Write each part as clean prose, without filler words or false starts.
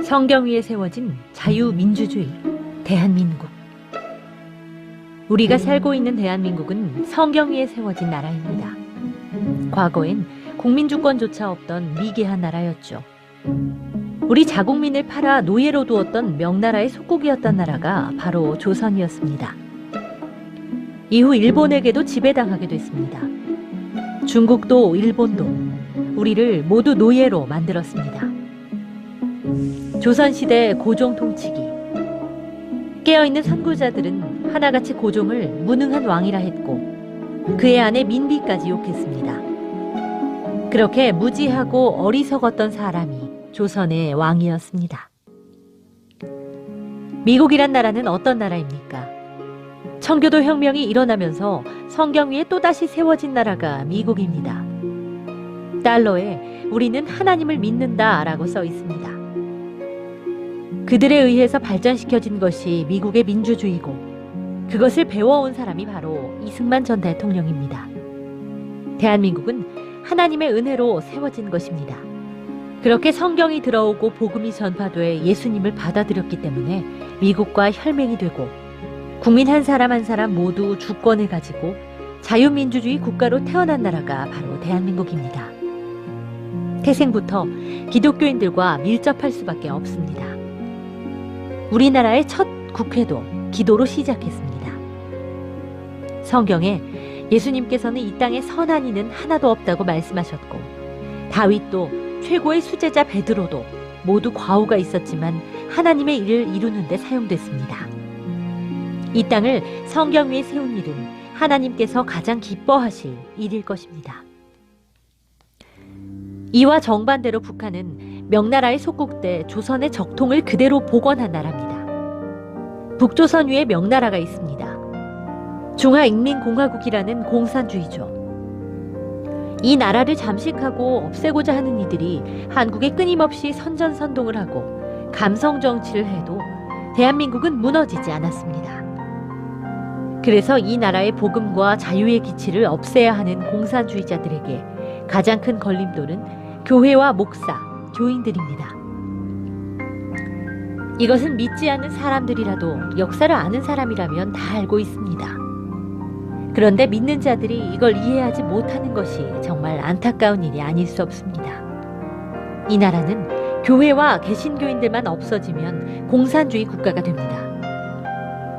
성경 위에 세워진 자유민주주의, 대한민국. 우리가 살고 있는 대한민국은 성경 위에 세워진 나라입니다. 과거엔 국민주권조차 없던 미개한 나라였죠. 우리 자국민을 팔아 노예로 두었던 명나라의 속국이었던 나라가 바로 조선이었습니다. 이후 일본에게도 지배당하게 됐습니다. 중국도 일본도 우리를 모두 노예로 만들었습니다. 조선시대 고종 통치기. 깨어있는 선구자들은 하나같이 고종을 무능한 왕이라 했고 그의 아내 민비까지 욕했습니다. 그렇게 무지하고 어리석었던 사람이 조선의 왕이었습니다. 미국이란 나라는 어떤 나라입니까? 청교도 혁명이 일어나면서 성경 위에 또다시 세워진 나라가 미국입니다. 달러에 우리는 하나님을 믿는다라고 써 있습니다. 그들에 의해서 발전시켜진 것이 미국의 민주주의고 그것을 배워온 사람이 바로 이승만 전 대통령입니다. 대한민국은 하나님의 은혜로 세워진 것입니다. 그렇게 성경이 들어오고 복음이 전파돼 예수님을 받아들였기 때문에 미국과 혈맹이 되고 국민 한 사람 한 사람 모두 주권을 가지고 자유민주주의 국가로 태어난 나라가 바로 대한민국입니다. 태생부터 기독교인들과 밀접할 수밖에 없습니다. 우리나라의 첫 국회도 기도로 시작했습니다. 성경에 예수님께서는 이 땅에 선한 이는 하나도 없다고 말씀하셨고 다윗도 최고의 수제자 베드로도 모두 과오가 있었지만 하나님의 일을 이루는 데 사용됐습니다. 이 땅을 성경 위에 세운 일은 하나님께서 가장 기뻐하실 일일 것입니다. 이와 정반대로 북한은 명나라의 속국 때 조선의 적통을 그대로 복원한 나라입니다. 북조선 위에 명나라가 있습니다. 중화인민공화국이라는 공산주의죠. 이 나라를 잠식하고 없애고자 하는 이들이 한국에 끊임없이 선전선동을 하고 감성 정치를 해도 대한민국은 무너지지 않았습니다. 그래서 이 나라의 복음과 자유의 기치를 없애야 하는 공산주의자들에게 가장 큰 걸림돌은 교회와 목사, 교인들입니다. 이것은 믿지 않는 사람들이라도 역사를 아는 사람이라면 다 알고 있습니다. 그런데 믿는 자들이 이걸 이해하지 못하는 것이 정말 안타까운 일이 아닐 수 없습니다. 이 나라는 교회와 개신교인들만 없어지면 공산주의 국가가 됩니다.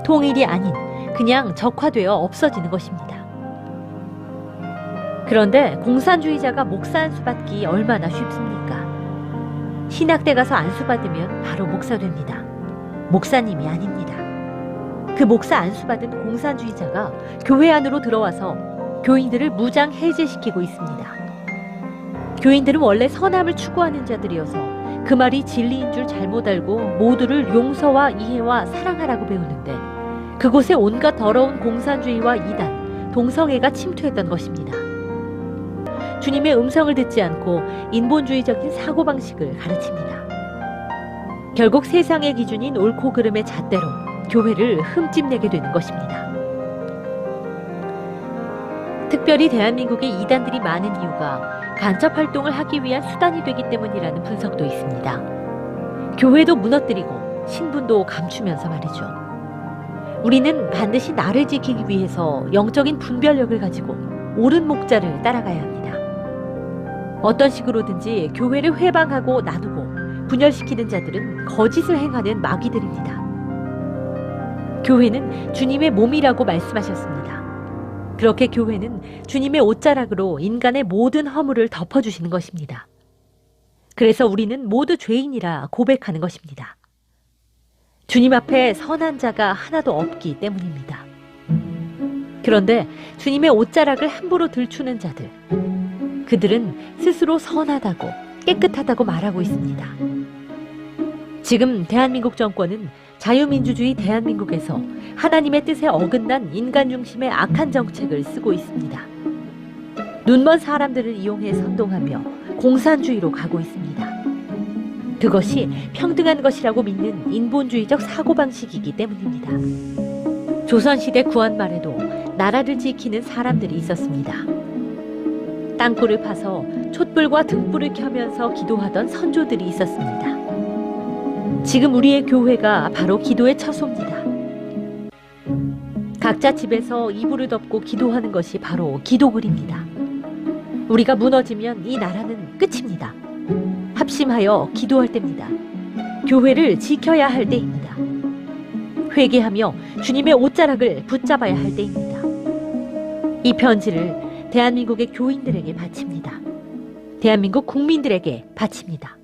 통일이 아닌 그냥 적화되어 없어지는 것입니다. 그런데 공산주의자가 목사 안수 받기 얼마나 쉽습니까? 신학대 가서 안수 받으면 바로 목사 됩니다. 목사님이 아닙니다. 그 목사 안수 받은 공산주의자가 교회 안으로 들어와서 교인들을 무장 해제시키고 있습니다. 교인들은 원래 선함을 추구하는 자들이어서 그 말이 진리인 줄 잘못 알고 모두를 용서와 이해와 사랑하라고 배우는데 그곳에 온갖 더러운 공산주의와 이단, 동성애가 침투했던 것입니다. 주님의 음성을 듣지 않고 인본주의적인 사고방식을 가르칩니다. 결국 세상의 기준인 옳고 그름의 잣대로 교회를 흠집내게 되는 것입니다. 특별히 대한민국에 이단들이 많은 이유가 간첩 활동을 하기 위한 수단이 되기 때문이라는 분석도 있습니다. 교회도 무너뜨리고 신분도 감추면서 말이죠. 우리는 반드시 나를 지키기 위해서 영적인 분별력을 가지고 옳은 목자를 따라가야 합니다. 어떤 식으로든지 교회를 회방하고 나누고 분열시키는 자들은 거짓을 행하는 마귀들입니다. 교회는 주님의 몸이라고 말씀하셨습니다. 그렇게 교회는 주님의 옷자락으로 인간의 모든 허물을 덮어주시는 것입니다. 그래서 우리는 모두 죄인이라 고백하는 것입니다. 주님 앞에 선한 자가 하나도 없기 때문입니다. 그런데 주님의 옷자락을 함부로 들추는 자들, 그들은 스스로 선하다고 깨끗하다고 말하고 있습니다. 지금 대한민국 정권은 자유민주주의 대한민국에서 하나님의 뜻에 어긋난 인간 중심의 악한 정책을 쓰고 있습니다. 눈먼 사람들을 이용해 선동하며 공산주의로 가고 있습니다. 그것이 평등한 것이라고 믿는 인본주의적 사고방식이기 때문입니다. 조선시대 구한 말에도 나라를 지키는 사람들이 있었습니다. 땅굴을 파서 촛불과 등불을 켜면서 기도하던 선조들이 있었습니다. 지금 우리의 교회가 바로 기도의 처소입니다. 각자 집에서 이불을 덮고 기도하는 것이 바로 기도글입니다. 우리가 무너지면 이 나라는 끝입니다. 합심하여 기도할 때입니다. 교회를 지켜야 할 때입니다. 회개하며 주님의 옷자락을 붙잡아야 할 때입니다. 이 편지를 대한민국의 교인들에게 바칩니다. 대한민국 국민들에게 바칩니다.